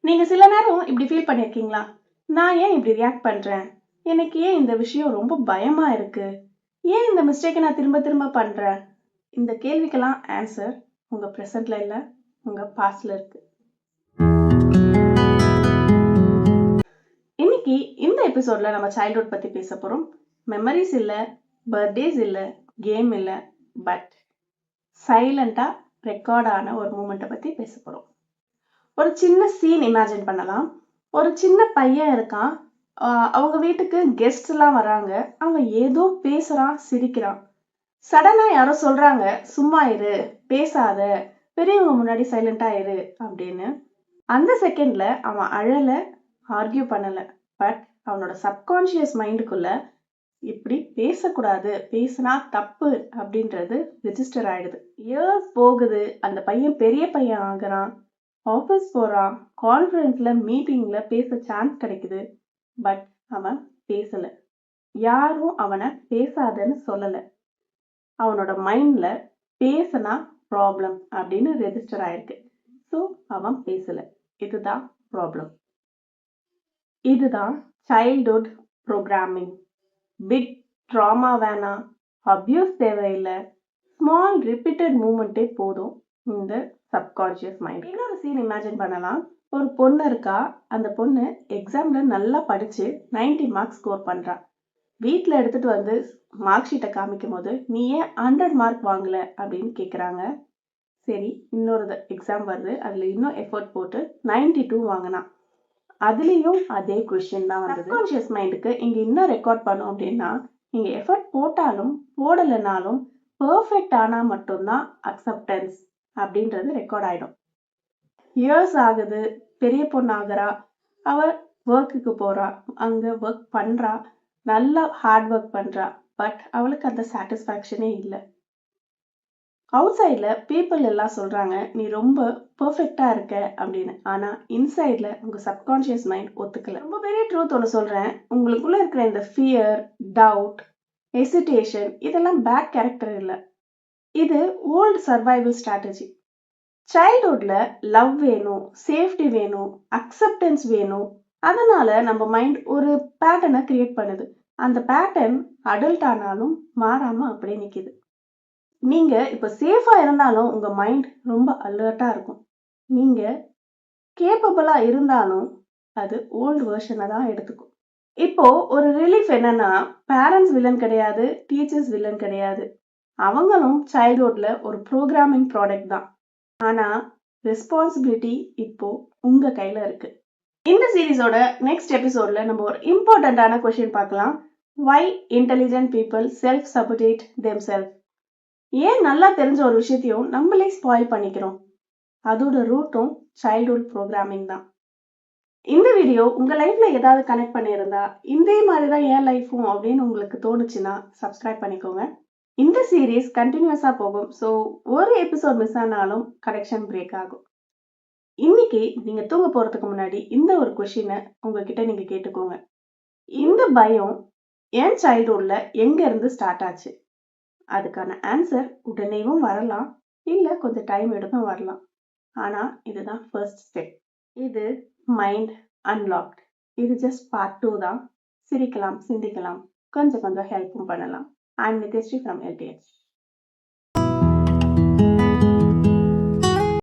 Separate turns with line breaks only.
நீங்க சில நேரம் இப்படி ஃபீல் பண்ணியிருக்கீங்களா? நான் ஏன் இப்படி ரியாக்ட் பண்றேன்? எனக்கு ஏன் இந்த விஷயம் ரொம்ப பயமா இருக்கு? ஏன் இந்த மிஸ்டேக்க நான் திரும்ப திரும்ப பண்றேன்? இந்த கேள்விக்கெல்லாம் ஆன்சர் உங்க பிரசன்ட்ல இல்ல, உங்க பாஸ்ட்ல இருக்கு. இன்னைக்கு இந்த எபிசோட்ல நம்ம சைல்ட்ஹுட் பத்தி பேச போறோம். மெமரிஸ் இல்ல, பர்த்டேஸ் இல்ல, கேம் இல்ல, பட் சைலண்டா ரெக்கார்ட் ஆன ஒரு மூமெண்ட்டை பத்தி பேச போறோம். ஒரு சின்ன சீன் இமேஜின் பண்ணலாம். ஒரு சின்ன பையன் இருக்கான். அவங்க வீட்டுக்கு கெஸ்ட் எல்லாம் வராங்க. அவன் ஏதோ பேசுறான், சிரிக்கிறான். சடனா யாரோ சொல்றாங்க, சும்மா இரு, பேசாத, பெரியவங்க முன்னாடி சைலண்டா இரு அப்படின்னு. அந்த செகண்ட்ல அவன் அழல, ஆர்கியூ பண்ணல. பட் அவனோட சப்கான்சியஸ் மைண்டுக்குள்ள இப்படி பேசக்கூடாது, பேசினா தப்பு அப்படின்றது ரெஜிஸ்டர் ஆயிடுது. இயர்ஸ் போகுது, அந்த பையன் பெரிய பையன் ஆகுறான், ஆஃபீஸ் போறான், கான்ஃபரன்ஸ்ல மீட்டிங்ல பேச சான்ஸ் கிடைக்குது. பட் அவன் பேசல. யாரும் அவனை பேசாதன்னு சொல்லல. அவனோட மைண்ட்ல பேசினா ப்ராப்ளம் அப்படின்னு ரெஜிஸ்டர் ஆயிருக்கு. ஸோ அவன் பேசல. இதுதான் ப்ராப்ளம். இதுதான் சைல்ட்ஹுட் ப்ரோக்ராமிங். பிக் ட்ராமா வேணாம், அபியூஸ் தேவையில்லை, ஸ்மால் ரிப்பீட்டட் மூமெண்ட்டே போதும் இந்த சப்கான்ஷியஸ் மைண்ட். இன்னொரு சீன் இமேஜின் பண்ணலாம். ஒரு பொண்ணு இருக்கா. அந்த பொண்ணு எக்ஸாம்ல நல்லா படிச்சு 90 மார்க்ஸ் ஸ்கோர் பண்றா. வீட்டில் எடுத்துட்டு வந்து மார்க் ஷீட்டை காமிக்கும் போது நீ ஏன் 100 மார்க் வாங்கல அப்படின்னு கேட்குறாங்க. சரி, இன்னொரு எக்ஸாம் வருது, அதுல இன்னும் எஃபர்ட் போட்டு 92 வாங்கினா. அதுலேயும் அதே கொஸ்டின் தான் வந்தது. சப்கான்ஷியஸ் மைண்டுக்கு இங்கே என்ன ரெக்கார்ட் பண்ணும் அப்படின்னா, நீங்கள் எஃபர்ட் போட்டாலும் போடலைனாலும் பர்ஃபெக்ட் ஆனால் மட்டும்தான் அக்செப்டன்ஸ் அப்படின்றது ரெக்கார்ட் ஆகிடும். இயர்ஸ் ஆகுது, பெரிய பொண்ணு ஆகுறா, அவள் ஒர்க்குக்கு போகிறா, அங்கே ஒர்க் பண்ணுறா, நல்லா ஹார்ட் ஒர்க் பண்ணுறா. பட் அவளுக்கு அந்த சாட்டிஸ்ஃபேக்ஷனே இல்லை. அவுட் சைட்ல பீப்புள் எல்லாம் சொல்றாங்க நீ ரொம்ப பெர்ஃபெக்டா இருக்க அப்படின்னு. ஆனா இன்சைட்ல உங்க சப்கான்ஷியஸ் மைண்ட் ஒத்துக்கல. ரொம்ப பெரிய ட்ரூத் ஒன்று சொல்றேன். உங்களுக்குள்ள இருக்கிற இந்த ஃபியர், டவுட், ஹெசிடேஷன் இதெல்லாம் பேட் கேரக்டர் இல்லை. இது ஓல்டு சர்வைவல் ஸ்ட்ராட்டஜி. சைல்ட்ஹுட்ல லவ் வேணும், சேஃப்டி வேணும், அக்செப்டன்ஸ் வேணும். அதனால நம்ம மைண்ட் ஒரு பேட்டர்னை கிரியேட் பண்ணுது. அந்த பேட்டர்ன் அடல்ட் ஆனாலும் மாறாம அப்படியே நிக்குது. நீங்க இப்ப சேஃபா இருந்தாலும் உங்க மைண்ட் ரொம்ப அலர்ட்டா இருக்கும். நீங்க கேப்பபிளா இருந்தாலும் அது ஓல்டு வெர்ஷனை தான் எடுத்துக்கும். இப்போ ஒரு ரிலீஃப் என்னன்னா, பேரண்ட்ஸ் வில்லன் கிடையாது, டீச்சர்ஸ் வில்லன் கிடையாது. அவங்களும் சைல்ட்ஹுட்ல ஒரு ப்ரோக்ராமிங் ப்ராடக்ட் தான். ஆனா ரெஸ்பான்சிபிலிட்டி இப்போ உங்க கையில இருக்கு. இந்த சீரீஸோட நெக்ஸ்ட் எபிசோட்ல நம்ம ஒரு இம்பார்ட்டன்டான கொஸ்டின் பார்க்கலாம். Why intelligent people self-sabotage themselves? ஏன் நல்லா தெரிஞ்ச ஒரு விஷயத்தையும் நம்மளே ஸ்பாயில் பண்ணிக்கிறோம்? அதோட ரூட்டும் சைல்ட்ஹுட் ப்ரோக்ராமிங் தான். இந்த வீடியோ உங்க லைஃப்ல ஏதாவது கனெக்ட் பண்ணியிருந்தா, இதே மாதிரி தான் என் லைஃபும் அப்படின்னு உங்களுக்கு தோணுச்சுன்னா சப்ஸ்கிரைப் பண்ணிக்கோங்க. இந்த சீரீஸ் கண்டினியூஸா போகும். ஸோ ஒரு எபிசோட் மிஸ் ஆனாலும் கனெக்ஷன் பிரேக் ஆகும். இன்னைக்கு நீங்க தூங்க போறதுக்கு முன்னாடி இந்த ஒரு கொஸ்டினை உங்ககிட்ட நீங்க கேட்டுக்கோங்க. இந்த பயம் என் சைல்ட்ஹுட்ல எங்க இருந்து ஸ்டார்ட் ஆச்சு? அதுக்கான ஆன்சர் உடனேவும் வரலாம், இல்லை கொஞ்சம் டைம் எடுத்தும் வரலாம். ஆனால் இதுதான் ஃபர்ஸ்ட் ஸ்டெப். இது மைண்ட் அன்லாக்ட். இது ஜஸ்ட் பார்ட் 2 தான். சிரிக்கலாம், சிந்திக்கலாம், கொஞ்சம் கொஞ்சம் ஹெல்ப்பும் பண்ணலாம். I am Nithyasri from LTH.